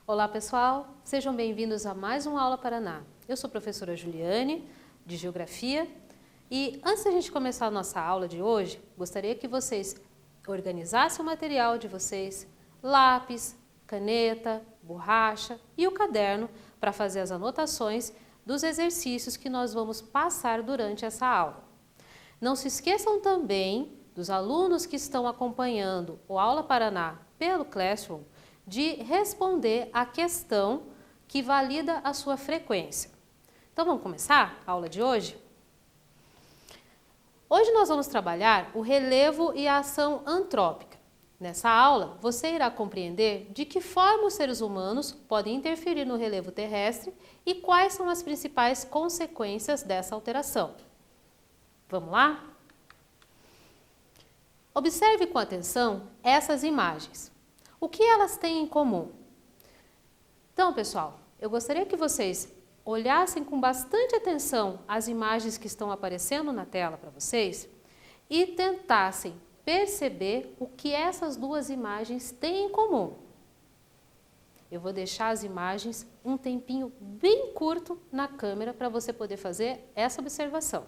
Olá pessoal, sejam bem-vindos a mais uma Aula Paraná. Eu sou a professora Juliane, de Geografia, e antes da gente começar a nossa aula de hoje, gostaria que vocês organizassem o material de vocês, lápis, caneta, borracha e o caderno para fazer as anotações dos exercícios que nós vamos passar durante essa aula. Não se esqueçam também dos alunos que estão acompanhando o Aula Paraná pelo Classroom de responder a questão que valida a sua frequência. Então vamos começar a aula de hoje? Hoje nós vamos trabalhar o relevo e a ação antrópica. Nessa aula, você irá compreender de que forma os seres humanos podem interferir no relevo terrestre e quais são as principais consequências dessa alteração. Vamos lá? Observe com atenção essas imagens. O que elas têm em comum? Então, pessoal, eu gostaria que vocês olhassem com bastante atenção as imagens que estão aparecendo na tela para vocês e tentassem perceber o que essas duas imagens têm em comum. Eu vou deixar as imagens um tempinho bem curto na câmera para você poder fazer essa observação.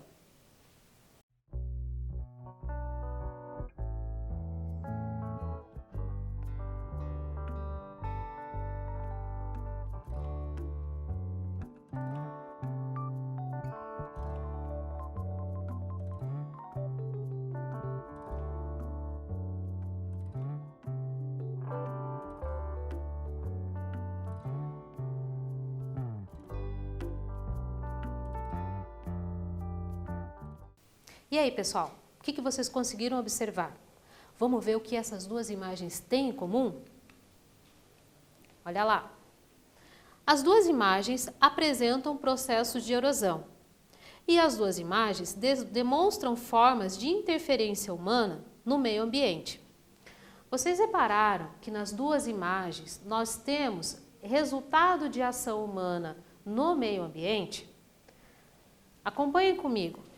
E aí, pessoal, o que vocês conseguiram observar? Vamos ver o que essas duas imagens têm em comum? Olha lá. As duas imagens apresentam processos de erosão. E as duas imagens demonstram formas de interferência humana no meio ambiente. Vocês repararam que nas duas imagens nós temos resultado de ação humana no meio ambiente? Acompanhem comigo.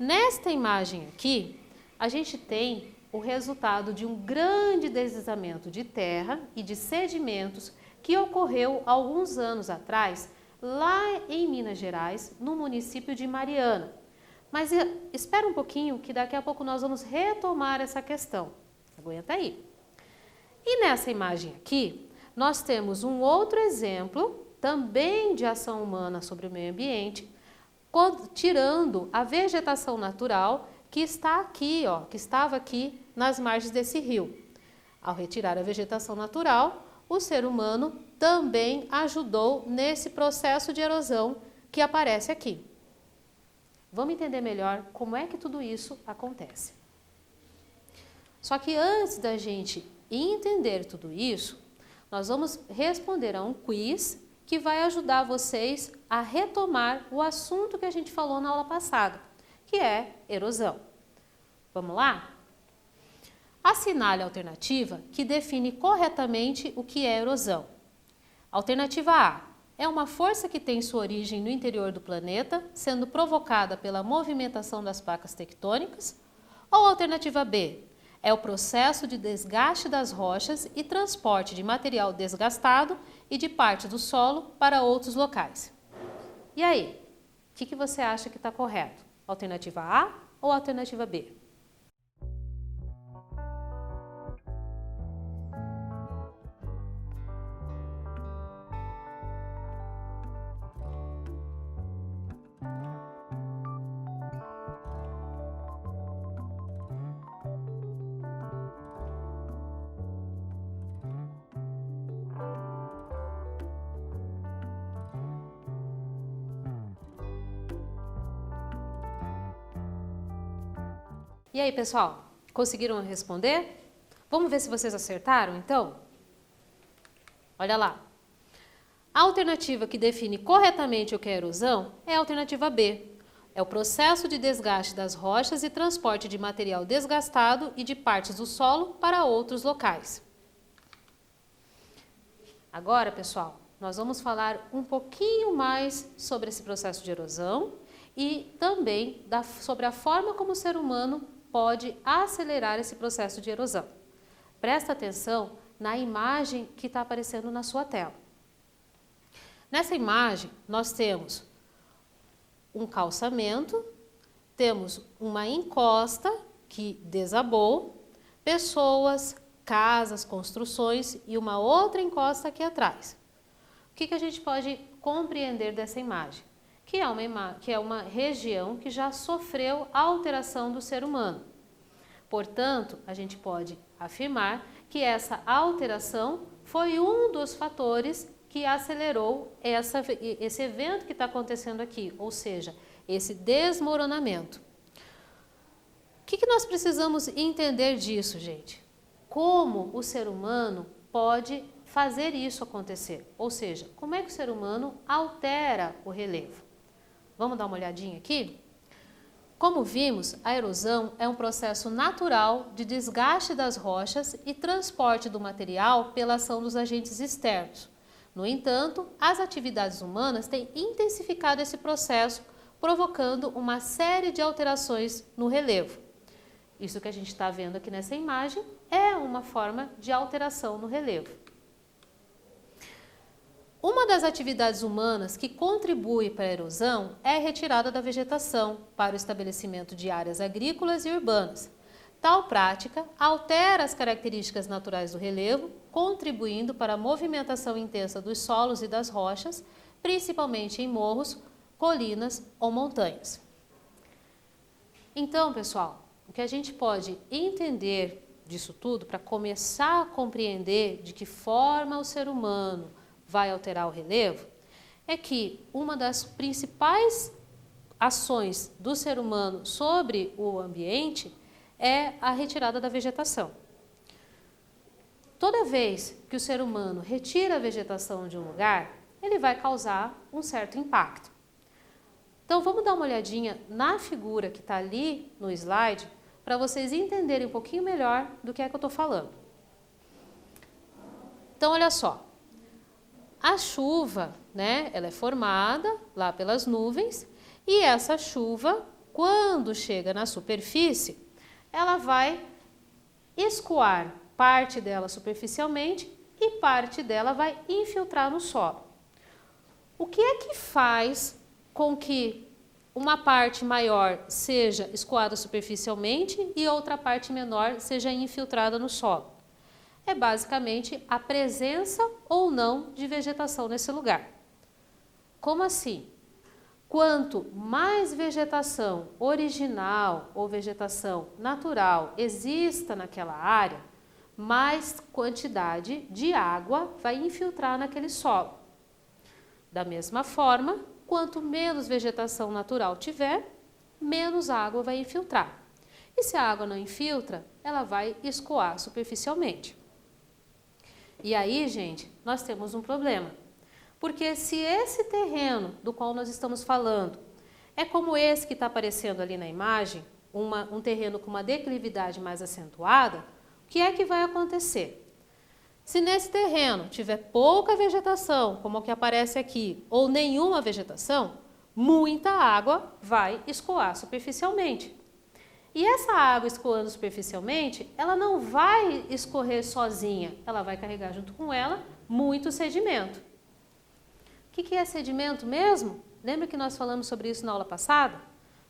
Nesta imagem aqui, a gente tem o resultado de um grande deslizamento de terra e de sedimentos que ocorreu alguns anos atrás, lá em Minas Gerais, no município de Mariana. Mas espera um pouquinho que daqui a pouco nós vamos retomar essa questão. Aguenta aí. E nessa imagem aqui, nós temos um outro exemplo, também de ação humana sobre o meio ambiente, tirando a vegetação natural que está aqui, que estava aqui nas margens desse rio. Ao retirar a vegetação natural, o ser humano também ajudou nesse processo de erosão que aparece aqui. Vamos entender melhor como é que tudo isso acontece. Só que antes da gente entender tudo isso, nós vamos responder a um quiz que vai ajudar vocês a retomar o assunto que a gente falou na aula passada, que é erosão. Vamos lá? Assinale a alternativa que define corretamente o que é erosão. Alternativa A é uma força que tem sua origem no interior do planeta, sendo provocada pela movimentação das placas tectônicas. Ou alternativa B é o processo de desgaste das rochas e transporte de material desgastado e de parte do solo para outros locais. E aí, o que você acha que está correto? Alternativa A ou alternativa B? E aí, pessoal, conseguiram responder? Vamos ver se vocês acertaram, então? Olha lá. A alternativa que define corretamente o que é erosão é a alternativa B. É o processo de desgaste das rochas e transporte de material desgastado e de partes do solo para outros locais. Agora, pessoal, nós vamos falar um pouquinho mais sobre esse processo de erosão e também sobre a forma como o ser humano pode acelerar esse processo de erosão. Presta atenção na imagem que está aparecendo na sua tela. Nessa imagem, nós temos um calçamento, temos uma encosta que desabou, pessoas, casas, construções e uma outra encosta aqui atrás. O que a gente pode compreender dessa imagem? Que é uma região que já sofreu a alteração do ser humano. Portanto, a gente pode afirmar que essa alteração foi um dos fatores que acelerou esse evento que está acontecendo aqui, ou seja, esse desmoronamento. O que nós precisamos entender disso, gente? Como o ser humano pode fazer isso acontecer? Ou seja, como é que o ser humano altera o relevo? Vamos dar uma olhadinha aqui? Como vimos, a erosão é um processo natural de desgaste das rochas e transporte do material pela ação dos agentes externos. No entanto, as atividades humanas têm intensificado esse processo, provocando uma série de alterações no relevo. Isso que a gente está vendo aqui nessa imagem é uma forma de alteração no relevo. Uma das atividades humanas que contribui para a erosão é a retirada da vegetação para o estabelecimento de áreas agrícolas e urbanas. Tal prática altera as características naturais do relevo, contribuindo para a movimentação intensa dos solos e das rochas, principalmente em morros, colinas ou montanhas. Então, pessoal, o que a gente pode entender disso tudo, para começar a compreender de que forma o ser humano vai alterar o relevo, é que uma das principais ações do ser humano sobre o ambiente é a retirada da vegetação. Toda vez que o ser humano retira a vegetação de um lugar, ele vai causar um certo impacto. Então vamos dar uma olhadinha na figura que está ali no slide, para vocês entenderem um pouquinho melhor do que é que eu estou falando. Então olha só. A chuva, né, ela é formada lá pelas nuvens e essa chuva, quando chega na superfície, ela vai escoar parte dela superficialmente e parte dela vai infiltrar no solo. O que é que faz com que uma parte maior seja escoada superficialmente e outra parte menor seja infiltrada no solo? É basicamente a presença ou não de vegetação nesse lugar. Como assim? Quanto mais vegetação original ou vegetação natural exista naquela área, mais quantidade de água vai infiltrar naquele solo. Da mesma forma, quanto menos vegetação natural tiver, menos água vai infiltrar. E se a água não infiltra, ela vai escoar superficialmente. E aí, gente, nós temos um problema. Porque se esse terreno do qual nós estamos falando é como esse que está aparecendo ali na imagem, um terreno com uma declividade mais acentuada, o que é que vai acontecer? Se nesse terreno tiver pouca vegetação, como o que aparece aqui, ou nenhuma vegetação, muita água vai escoar superficialmente. E essa água escoando superficialmente, ela não vai escorrer sozinha, ela vai carregar junto com ela muito sedimento. O que é sedimento mesmo? Lembra que nós falamos sobre isso na aula passada?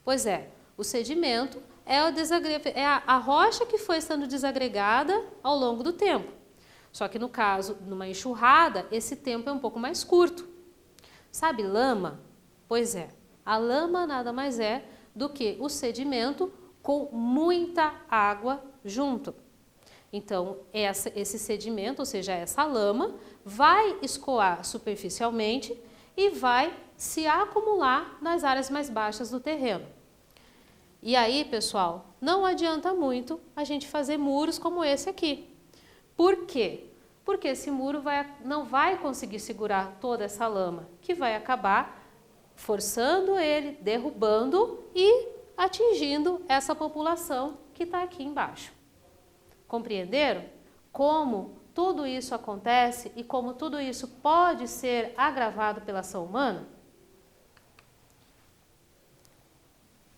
Pois é, o sedimento é a rocha que foi sendo desagregada ao longo do tempo. Só que no caso, numa enxurrada, esse tempo é um pouco mais curto. Sabe lama? Pois é, a lama nada mais é do que o sedimento com muita água junto. Então, esse sedimento, ou seja, essa lama, vai escoar superficialmente e vai se acumular nas áreas mais baixas do terreno. E aí, pessoal, não adianta muito a gente fazer muros como esse aqui. Por quê? Porque esse muro não vai conseguir segurar toda essa lama, que vai acabar forçando ele, derrubando e atingindo essa população que está aqui embaixo. Compreenderam como tudo isso acontece e como tudo isso pode ser agravado pela ação humana?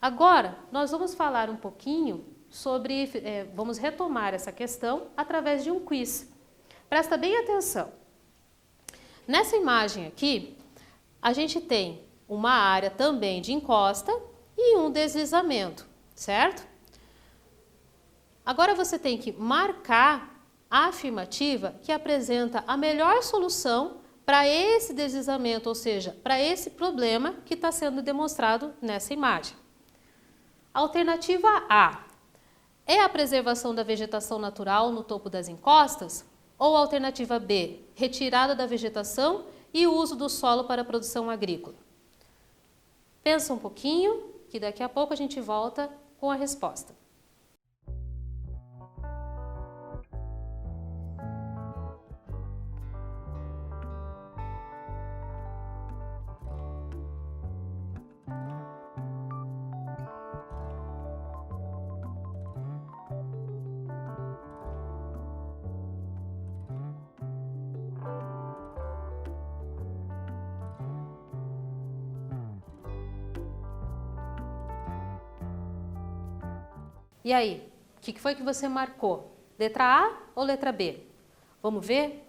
Agora, nós vamos falar um pouquinho sobre, vamos retomar essa questão através de um quiz. Presta bem atenção. Nessa imagem aqui, a gente tem uma área também de encosta e um deslizamento, certo? Agora você tem que marcar a afirmativa que apresenta a melhor solução para esse deslizamento, ou seja, para esse problema que está sendo demonstrado nessa imagem. Alternativa A é a preservação da vegetação natural no topo das encostas? Ou alternativa B, retirada da vegetação e o uso do solo para a produção agrícola? Pensa um pouquinho, que daqui a pouco a gente volta com a resposta. E aí, o que foi que você marcou? Letra A ou letra B? Vamos ver?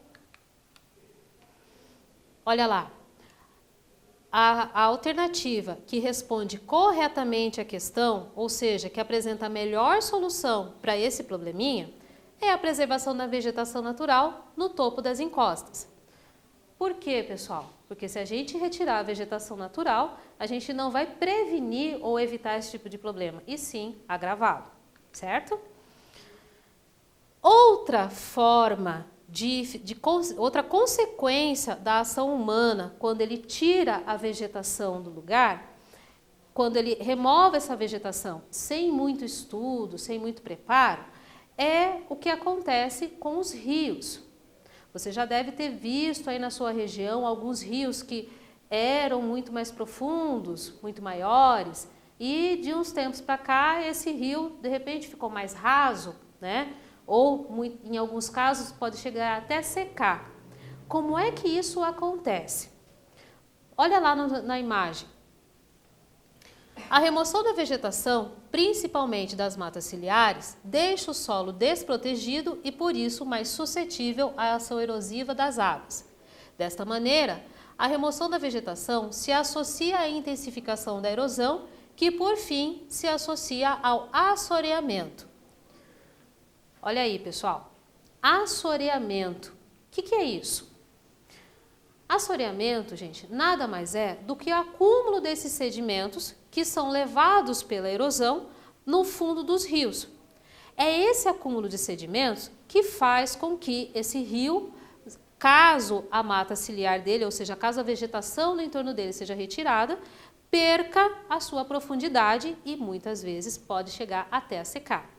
Olha lá. A alternativa que responde corretamente a questão, ou seja, que apresenta a melhor solução para esse probleminha, é a preservação da vegetação natural no topo das encostas. Por quê, pessoal? Porque se a gente retirar a vegetação natural, a gente não vai prevenir ou evitar esse tipo de problema, e sim agravá-lo. Certo? Outra forma outra consequência da ação humana, quando ele tira a vegetação do lugar, quando ele remove essa vegetação sem muito estudo, sem muito preparo, é o que acontece com os rios. Você já deve ter visto aí na sua região alguns rios que eram muito mais profundos, muito maiores, e de uns tempos para cá, esse rio, de repente, ficou mais raso, né? Ou, em alguns casos, pode chegar até secar. Como é que isso acontece? Olha lá na imagem. A remoção da vegetação, principalmente das matas ciliares, deixa o solo desprotegido e, por isso, mais suscetível à ação erosiva das águas. Desta maneira, a remoção da vegetação se associa à intensificação da erosão, que por fim se associa ao assoreamento. Olha aí, pessoal, assoreamento. O que é isso? Assoreamento, gente, nada mais é do que o acúmulo desses sedimentos que são levados pela erosão no fundo dos rios. É esse acúmulo de sedimentos que faz com que esse rio, caso a mata ciliar dele, ou seja, caso a vegetação no entorno dele seja retirada, perca a sua profundidade e muitas vezes pode chegar até a secar.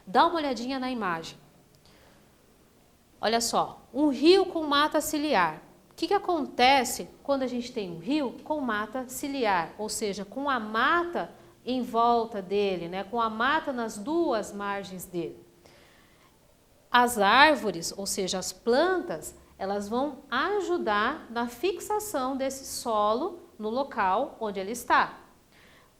Dá uma olhadinha na imagem. Olha só, um rio com mata ciliar. O que acontece quando a gente tem um rio com mata ciliar, ou seja, com a mata em volta dele, né, com a mata nas duas margens dele? As árvores, ou seja, as plantas, elas vão ajudar na fixação desse solo no local onde ele está.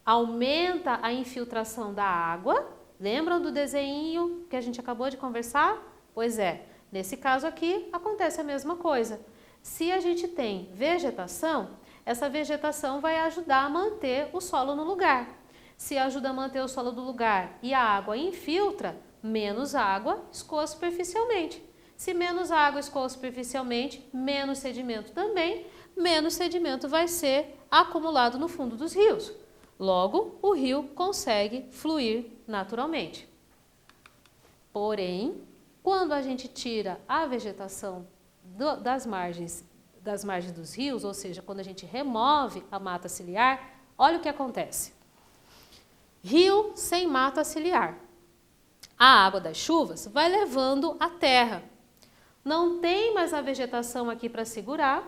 Aumenta a infiltração da água. Lembram do desenho que a gente acabou de conversar? Pois é, nesse caso aqui acontece a mesma coisa. Se a gente tem vegetação, essa vegetação vai ajudar a manter o solo no lugar. Se ajuda a manter o solo no lugar e a água infiltra, menos água escoa superficialmente. Se menos água escoa superficialmente, menos sedimento também, menos sedimento vai ser acumulado no fundo dos rios. Logo, o rio consegue fluir naturalmente. Porém, quando a gente tira a vegetação das margens dos rios, ou seja, quando a gente remove a mata ciliar, olha o que acontece. Rio sem mata ciliar. A água das chuvas vai levando a terra. Não tem mais a vegetação aqui para segurar,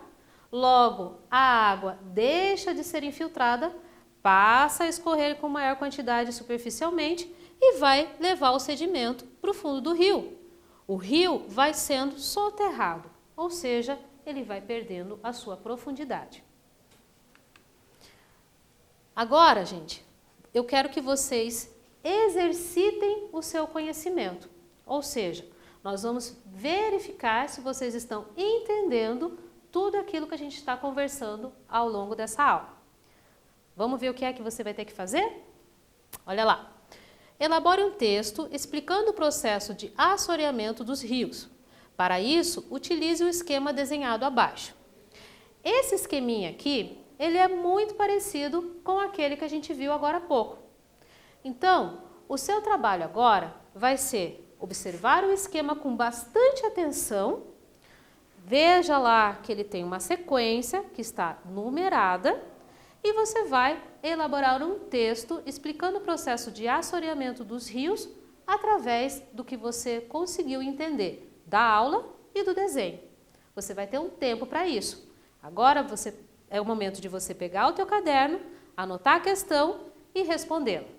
logo a água deixa de ser infiltrada, passa a escorrer com maior quantidade superficialmente e vai levar o sedimento para o fundo do rio. O rio vai sendo soterrado, ou seja, ele vai perdendo a sua profundidade. Agora, gente, eu quero que vocês exercitem o seu conhecimento. Ou seja, nós vamos verificar se vocês estão entendendo tudo aquilo que a gente está conversando ao longo dessa aula. Vamos ver o que é que você vai ter que fazer? Olha lá. Elabore um texto explicando o processo de assoreamento dos rios. Para isso, utilize o esquema desenhado abaixo. Esse esqueminha aqui, ele é muito parecido com aquele que a gente viu agora há pouco. Então, o seu trabalho agora vai ser observar o esquema com bastante atenção. Veja lá que ele tem uma sequência que está numerada e você vai elaborar um texto explicando o processo de assoreamento dos rios através do que você conseguiu entender da aula e do desenho. Você vai ter um tempo para isso. Agora é o momento de você pegar o teu caderno, anotar a questão e respondê-la.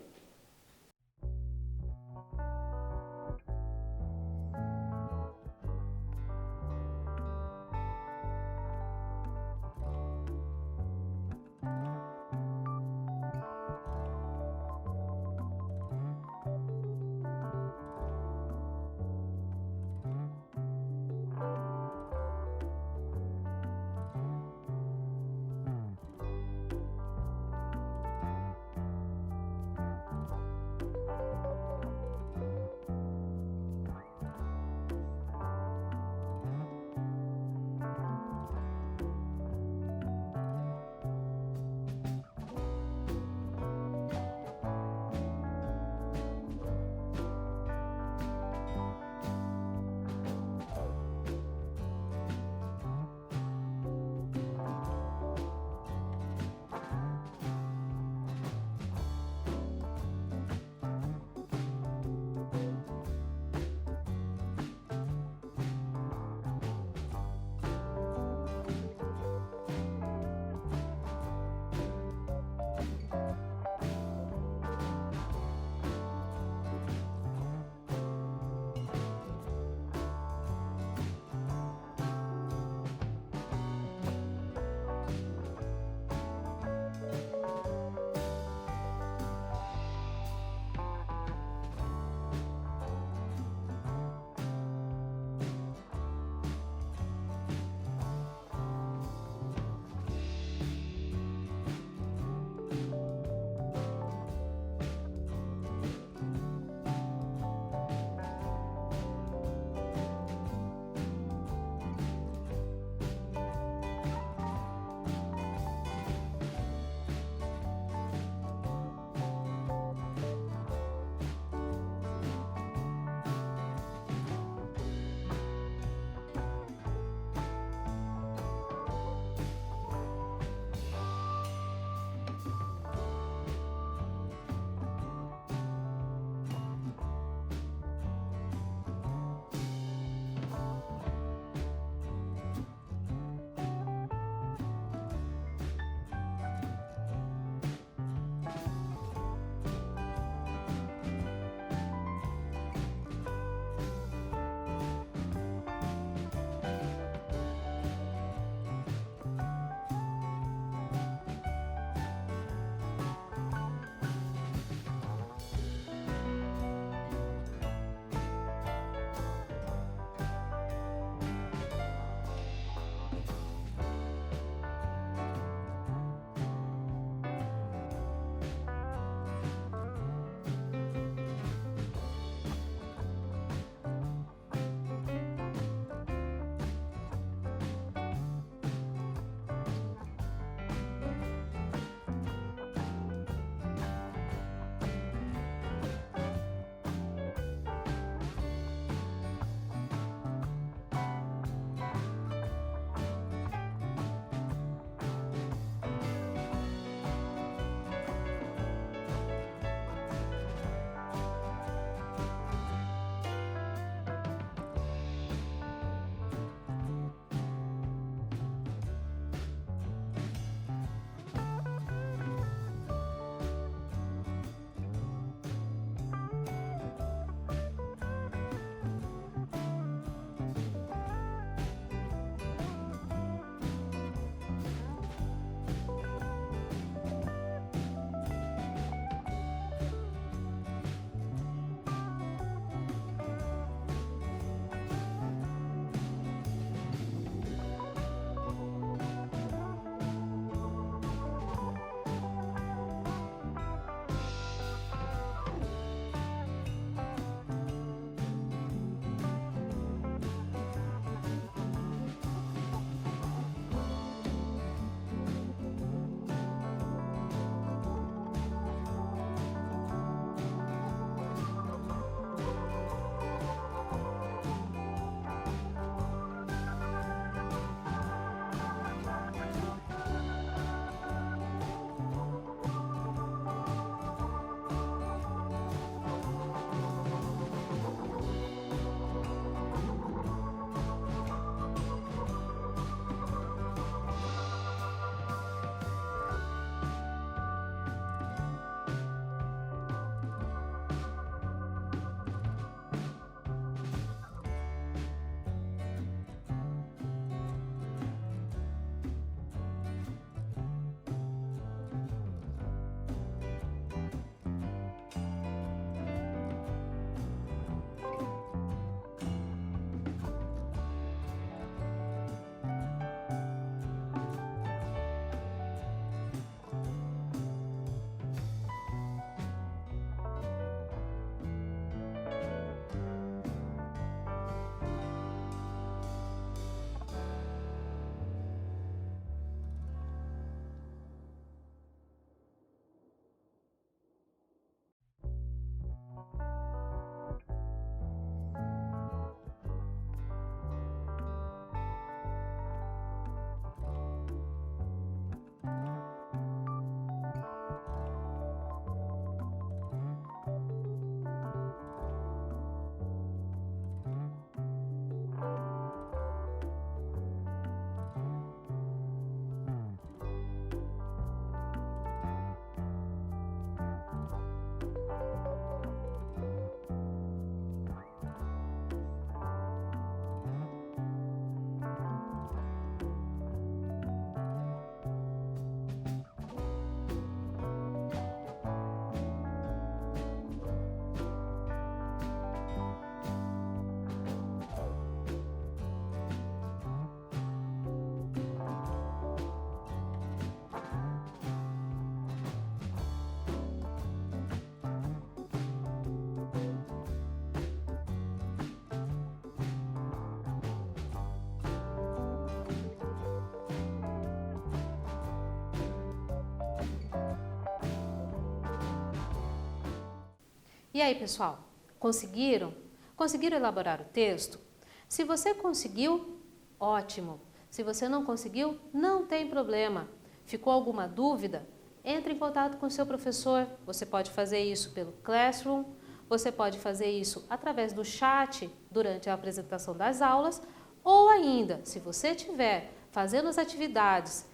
E aí, pessoal, conseguiram? Conseguiram elaborar o texto? Se você conseguiu, ótimo. Se você não conseguiu, não tem problema. Ficou alguma dúvida? Entre em contato com o seu professor. Você pode fazer isso pelo Classroom, você pode fazer isso através do chat durante a apresentação das aulas, ou ainda, se você estiver fazendo as atividades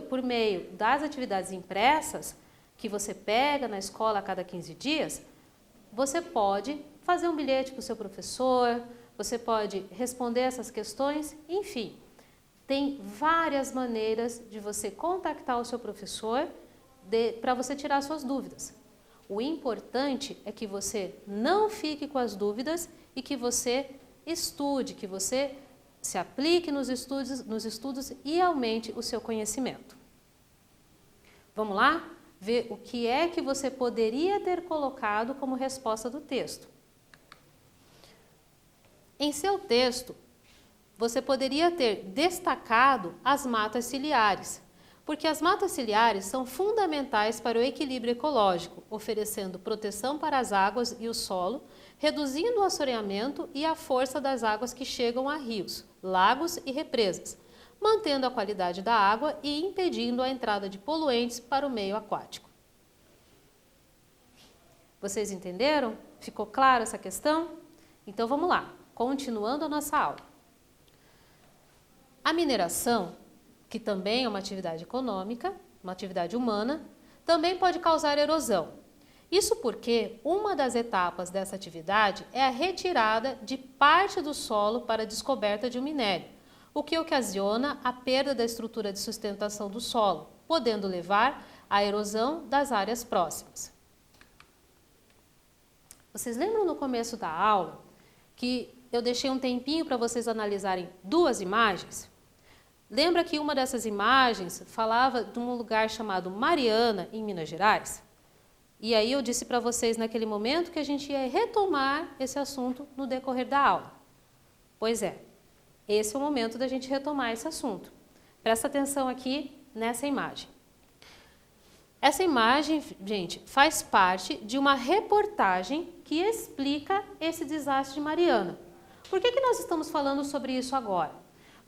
por meio das atividades impressas, que você pega na escola a cada 15 dias, você pode fazer um bilhete para o seu professor, você pode responder essas questões, enfim. Tem várias maneiras de você contactar o seu professor para você tirar suas dúvidas. O importante é que você não fique com as dúvidas e que você estude, que você se aplique nos estudos e aumente o seu conhecimento. Vamos lá? Ver o que é que você poderia ter colocado como resposta do texto. Em seu texto, você poderia ter destacado as matas ciliares, porque as matas ciliares são fundamentais para o equilíbrio ecológico, oferecendo proteção para as águas e o solo, reduzindo o assoreamento e a força das águas que chegam a rios, lagos e represas, mantendo a qualidade da água e impedindo a entrada de poluentes para o meio aquático. Vocês entenderam? Ficou clara essa questão? Então vamos lá, continuando a nossa aula. A mineração, que também é uma atividade econômica, uma atividade humana, também pode causar erosão. Isso porque uma das etapas dessa atividade é a retirada de parte do solo para a descoberta de um minério, o que ocasiona a perda da estrutura de sustentação do solo, podendo levar à erosão das áreas próximas. Vocês lembram no começo da aula que eu deixei um tempinho para vocês analisarem duas imagens? Lembra que uma dessas imagens falava de um lugar chamado Mariana, em Minas Gerais? E aí eu disse para vocês naquele momento que a gente ia retomar esse assunto no decorrer da aula. Pois é, esse é o momento da gente retomar esse assunto. Presta atenção aqui nessa imagem. Essa imagem, gente, faz parte de uma reportagem que explica esse desastre de Mariana. Por que nós estamos falando sobre isso agora?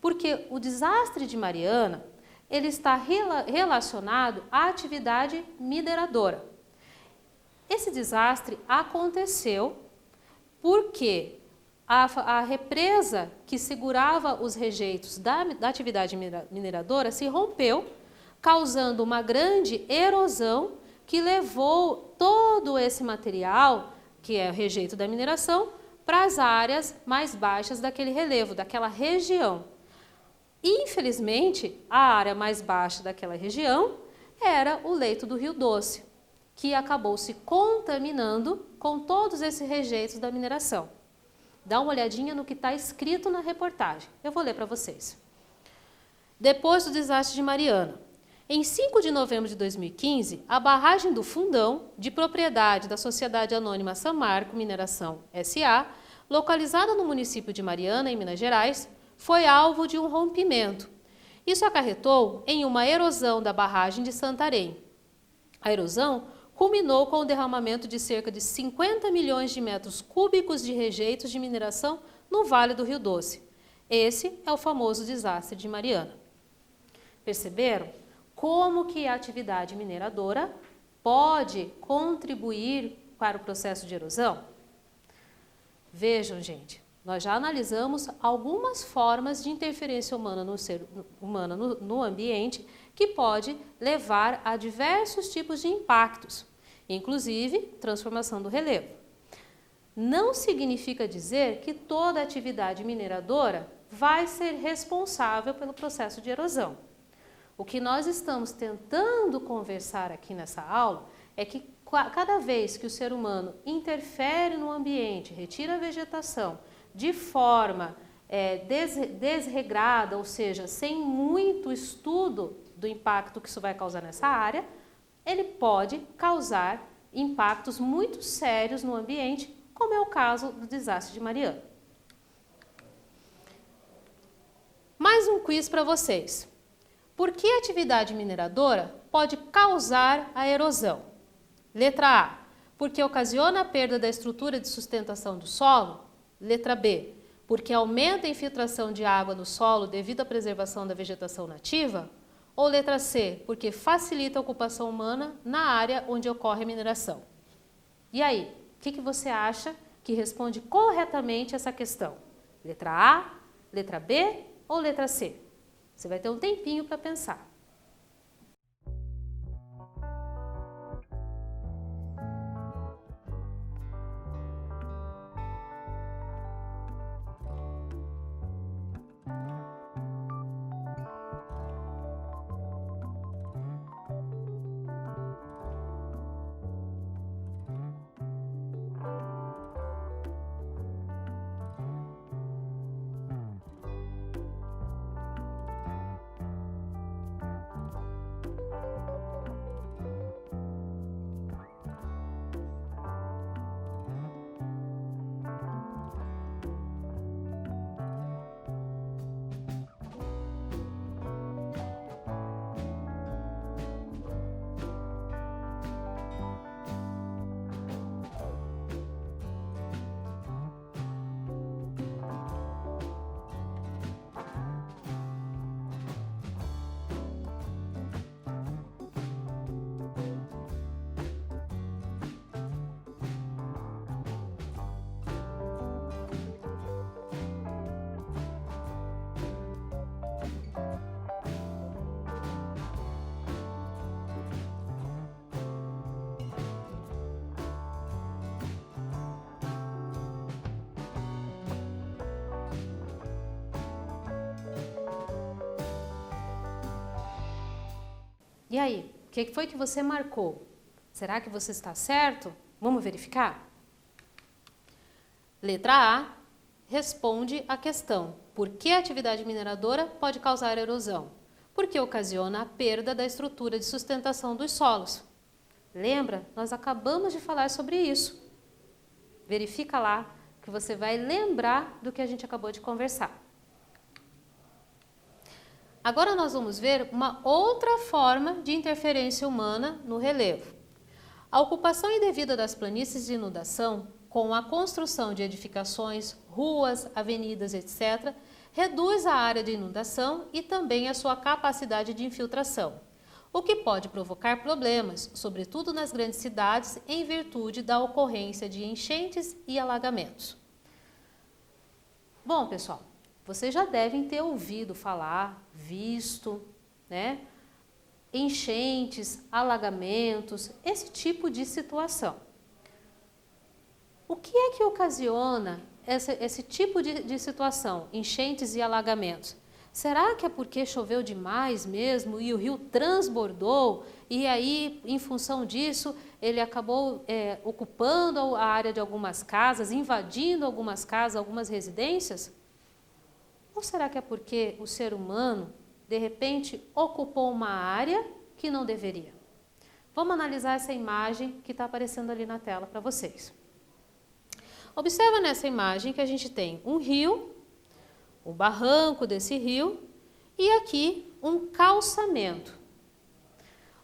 Porque o desastre de Mariana, ele está relacionado à atividade mineradora. Esse desastre aconteceu porque a represa que segurava os rejeitos da atividade mineradora se rompeu, causando uma grande erosão que levou todo esse material, que é o rejeito da mineração, para as áreas mais baixas daquele relevo, daquela região. Infelizmente, a área mais baixa daquela região era o leito do Rio Doce, que acabou se contaminando com todos esses rejeitos da mineração. Dá uma olhadinha no que está escrito na reportagem. Eu vou ler para vocês. Depois do desastre de Mariana, em 5 de novembro de 2015, a barragem do Fundão, de propriedade da Sociedade Anônima Samarco Mineração S.A., localizada no município de Mariana, em Minas Gerais, foi alvo de um rompimento. Isso acarretou em uma erosão da barragem de Santarém. A erosão culminou com o derramamento de cerca de 50 milhões de metros cúbicos de rejeitos de mineração no Vale do Rio Doce. Esse é o famoso desastre de Mariana. Perceberam como que a atividade mineradora pode contribuir para o processo de erosão? Vejam, gente. Nós já analisamos algumas formas de interferência humana no ambiente que pode levar a diversos tipos de impactos, inclusive transformação do relevo. Não significa dizer que toda atividade mineradora vai ser responsável pelo processo de erosão. O que nós estamos tentando conversar aqui nessa aula é que cada vez que o ser humano interfere no ambiente, retira a vegetação, de forma desregrada, ou seja, sem muito estudo do impacto que isso vai causar nessa área, ele pode causar impactos muito sérios no ambiente, como é o caso do desastre de Mariana. Mais um quiz para vocês. Por que a atividade mineradora pode causar a erosão? Letra A, Porque ocasiona a perda da estrutura de sustentação do solo? Letra B. Porque aumenta a infiltração de água no solo devido à preservação da vegetação nativa? Ou letra C. Porque facilita a ocupação humana na área onde ocorre a mineração? E aí, o que você acha que responde corretamente essa questão? Letra A, letra B ou letra C? Você vai ter um tempinho para pensar. E aí, o que foi que você marcou? Será que você está certo? Vamos verificar? Letra A responde à questão: por que a atividade mineradora pode causar erosão? Porque ocasiona a perda da estrutura de sustentação dos solos. Lembra? Nós acabamos de falar sobre isso. Verifica lá que você vai lembrar do que a gente acabou de conversar. Agora nós vamos ver uma outra forma de interferência humana no relevo. A ocupação indevida das planícies de inundação, com a construção de edificações, ruas, avenidas, etc., reduz a área de inundação e também a sua capacidade de infiltração, o que pode provocar problemas, sobretudo nas grandes cidades, em virtude da ocorrência de enchentes e alagamentos. Bom, pessoal, vocês já devem ter ouvido falar, visto, né? Enchentes, alagamentos, esse tipo de situação. O que é que ocasiona esse tipo de situação, enchentes e alagamentos? Será que é porque choveu demais mesmo e o rio transbordou e aí, em função disso, ele acabou ocupando a área de algumas casas, invadindo algumas casas, algumas residências? Ou será que é porque o ser humano, de repente, ocupou uma área que não deveria? Vamos analisar essa imagem que está aparecendo ali na tela para vocês. Observa nessa imagem que a gente tem um rio, o barranco desse rio e aqui um calçamento.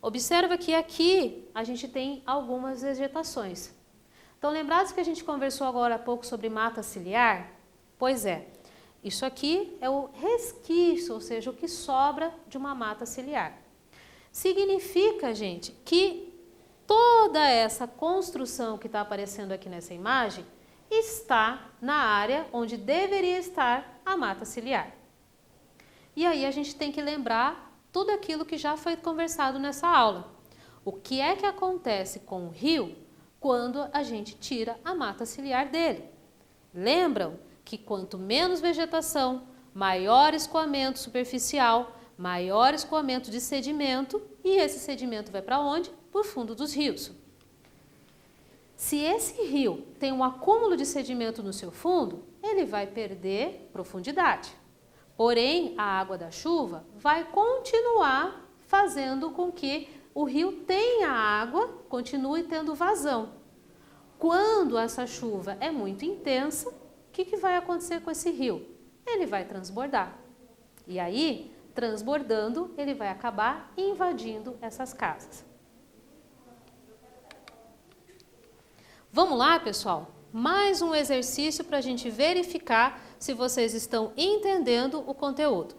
Observa que aqui a gente tem algumas vegetações. Então, lembrados que a gente conversou agora há pouco sobre mata ciliar? Pois é. Isso aqui é o resquício, ou seja, o que sobra de uma mata ciliar. Significa, gente, que toda essa construção que está aparecendo aqui nessa imagem está na área onde deveria estar a mata ciliar. E aí a gente tem que lembrar tudo aquilo que já foi conversado nessa aula. O que é que acontece com o rio quando a gente tira a mata ciliar dele? Lembram que quanto menos vegetação, maior escoamento superficial, maior escoamento de sedimento, e esse sedimento vai para onde? Para o fundo dos rios. Se esse rio tem um acúmulo de sedimento no seu fundo, ele vai perder profundidade. Porém, a água da chuva vai continuar fazendo com que o rio tenha água, continue tendo vazão. Quando essa chuva é muito intensa, o que vai acontecer com esse rio? Ele vai transbordar. E aí, transbordando, ele vai acabar invadindo essas casas. Vamos lá, pessoal? Mais um exercício para a gente verificar se vocês estão entendendo o conteúdo.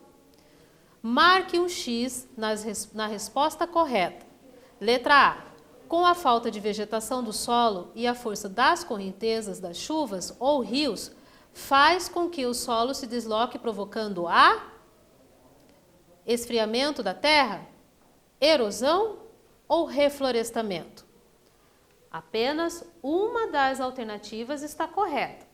Marque um X na resposta correta. Letra A. Com a falta de vegetação do solo e a força das correntezas das chuvas ou rios, faz com que o solo se desloque provocando a esfriamento da terra, erosão ou reflorestamento. Apenas uma das alternativas está correta.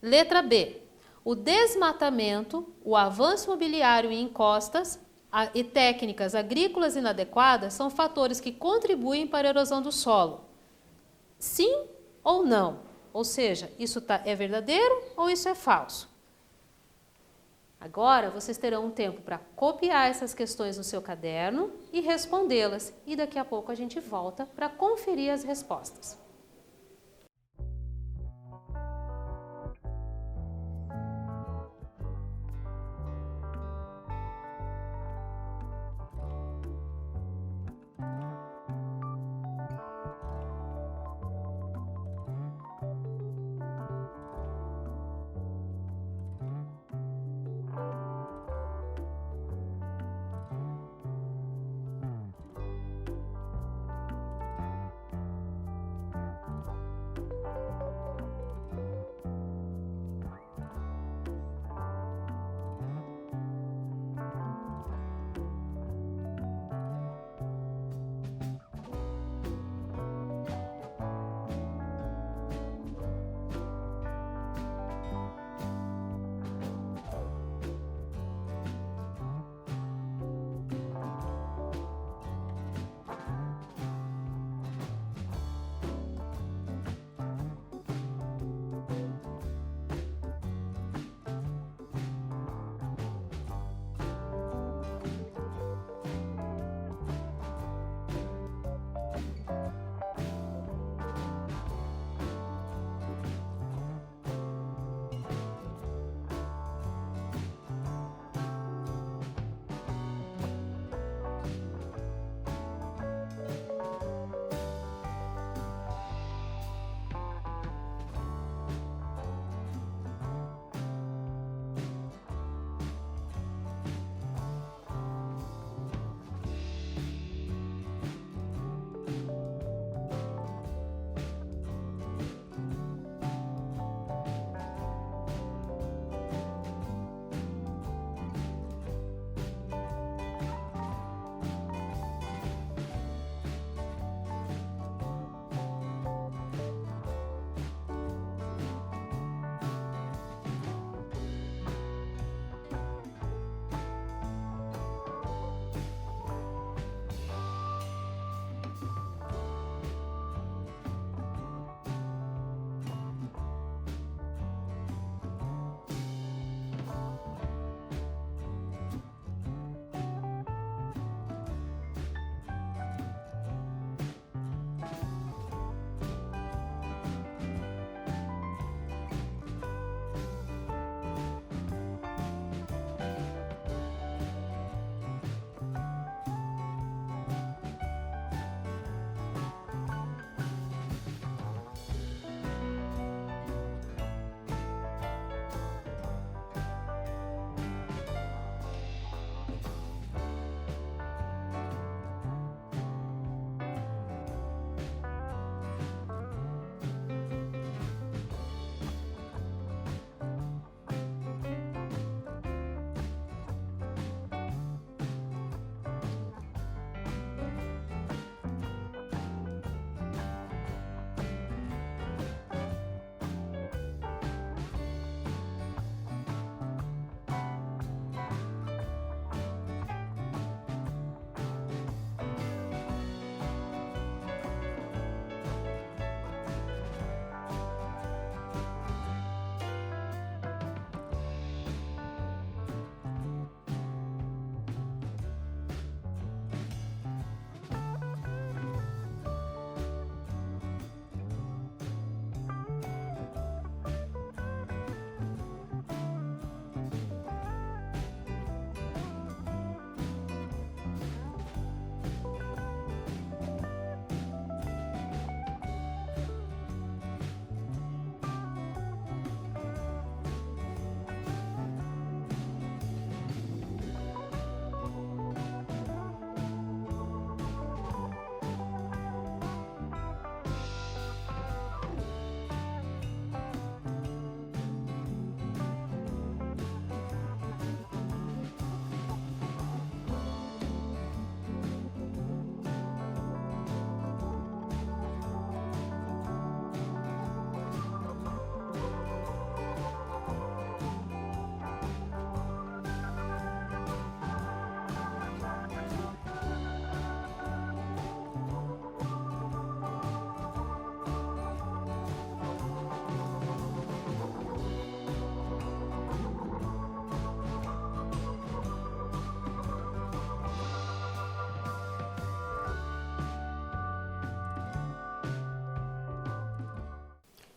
Letra B. O desmatamento, o avanço imobiliário em encostas e técnicas agrícolas inadequadas são fatores que contribuem para a erosão do solo. Sim ou não? Ou seja, isso é verdadeiro ou isso é falso? Agora, vocês terão um tempo para copiar essas questões no seu caderno e respondê-las. E daqui a pouco a gente volta para conferir as respostas.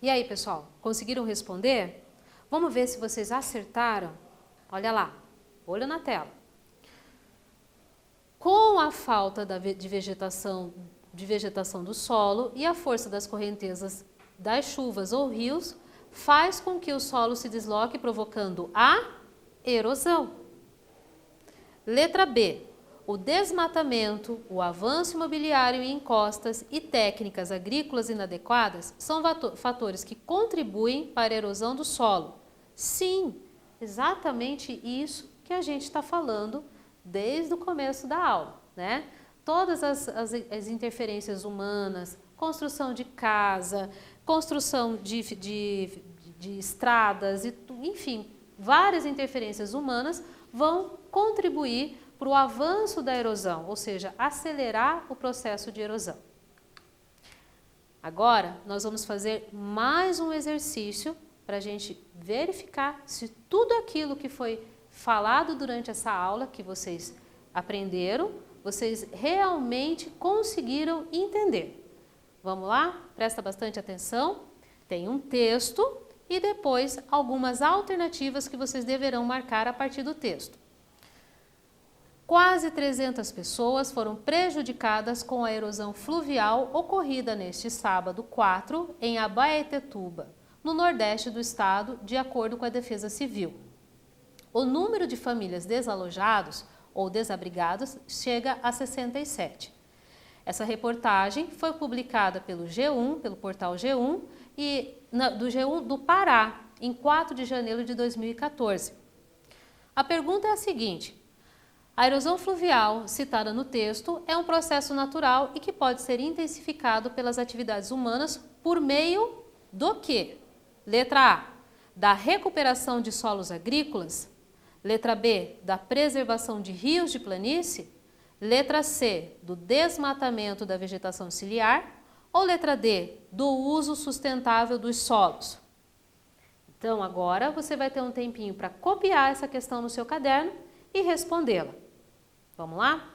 E aí, pessoal, conseguiram responder? Vamos ver se vocês acertaram? Olha lá, olho na tela. Com a falta de vegetação do solo e a força das correntezas das chuvas ou rios, faz com que o solo se desloque, provocando a erosão. Letra B. O desmatamento, o avanço imobiliário em encostas e técnicas agrícolas inadequadas são fatores que contribuem para a erosão do solo. Sim, exatamente isso que a gente está falando desde o começo da aula, né? Todas as interferências humanas, construção de casa, construção de estradas, enfim, várias interferências humanas vão contribuir para o avanço da erosão, ou seja, acelerar o processo de erosão. Agora, nós vamos fazer mais um exercício para a gente verificar se tudo aquilo que foi falado durante essa aula, que vocês aprenderam, vocês realmente conseguiram entender. Vamos lá? Presta bastante atenção. Tem um texto e depois algumas alternativas que vocês deverão marcar a partir do texto. Quase 300 pessoas foram prejudicadas com a erosão fluvial ocorrida neste sábado 4 em Abaetetuba, no nordeste do estado, de acordo com a Defesa Civil. O número de famílias desalojadas ou desabrigadas chega a 67. Essa reportagem foi publicada pelo G1, pelo portal G1 e do G1 do Pará, em 4 de janeiro de 2014. A pergunta é a seguinte: a erosão fluvial citada no texto é um processo natural e que pode ser intensificado pelas atividades humanas por meio do quê? Letra A, da recuperação de solos agrícolas. Letra B, da preservação de rios de planície. Letra C, do desmatamento da vegetação ciliar. Ou letra D, do uso sustentável dos solos. Então agora você vai ter um tempinho para copiar essa questão no seu caderno e respondê-la. Vamos lá?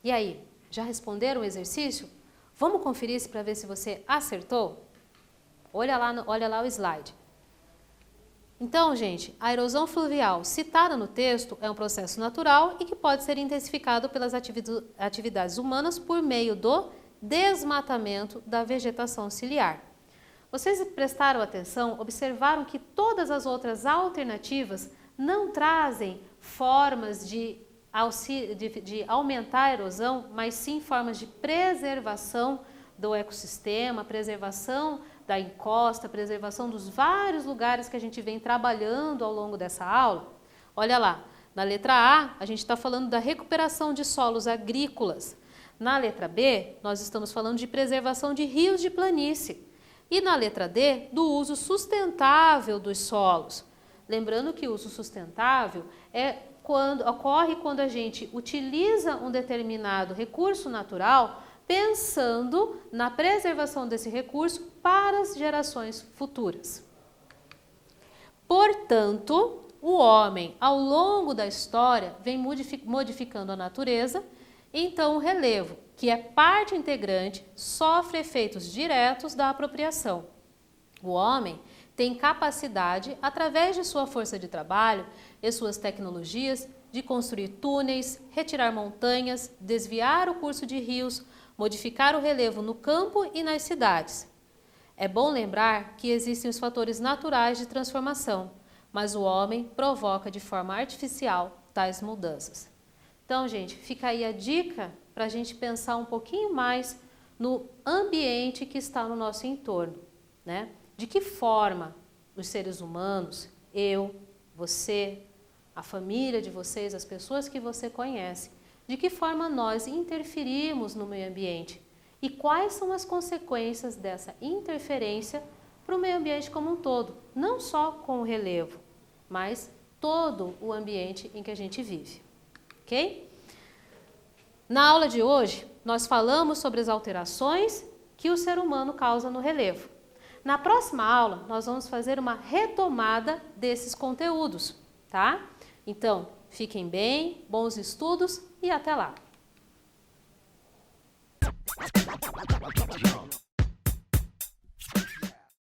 E aí, já responderam o exercício? Vamos conferir isso para ver se você acertou? Olha lá o slide. Então, gente, a erosão fluvial citada no texto é um processo natural e que pode ser intensificado pelas atividades humanas por meio do desmatamento da vegetação ciliar. Vocês prestaram atenção, observaram que todas as outras alternativas não trazem formas de aumentar a erosão, mas sim formas de preservação do ecossistema, preservação da encosta, preservação dos vários lugares que a gente vem trabalhando ao longo dessa aula. Olha lá, na letra A, a gente está falando da recuperação de solos agrícolas. Na letra B, nós estamos falando de preservação de rios de planície. E na letra D, do uso sustentável dos solos. Lembrando que o uso sustentável ocorre quando a gente utiliza um determinado recurso natural pensando na preservação desse recurso para as gerações futuras. Portanto, o homem, ao longo da história, vem modificando a natureza, então o relevo, que é parte integrante, sofre efeitos diretos da apropriação. O homem tem capacidade, através de sua força de trabalho e suas tecnologias, de construir túneis, retirar montanhas, desviar o curso de rios, modificar o relevo no campo e nas cidades. É bom lembrar que existem os fatores naturais de transformação, mas o homem provoca de forma artificial tais mudanças. Então, gente, fica aí a dica para a gente pensar um pouquinho mais no ambiente que está no nosso entorno, né? De que forma os seres humanos, eu, você, a família de vocês, as pessoas que você conhece, de que forma nós interferimos no meio ambiente e quais são as consequências dessa interferência para o meio ambiente como um todo, não só com o relevo, mas todo o ambiente em que a gente vive, ok? Na aula de hoje, nós falamos sobre as alterações que o ser humano causa no relevo. Na próxima aula, nós vamos fazer uma retomada desses conteúdos, tá? Então, fiquem bem, bons estudos e até lá!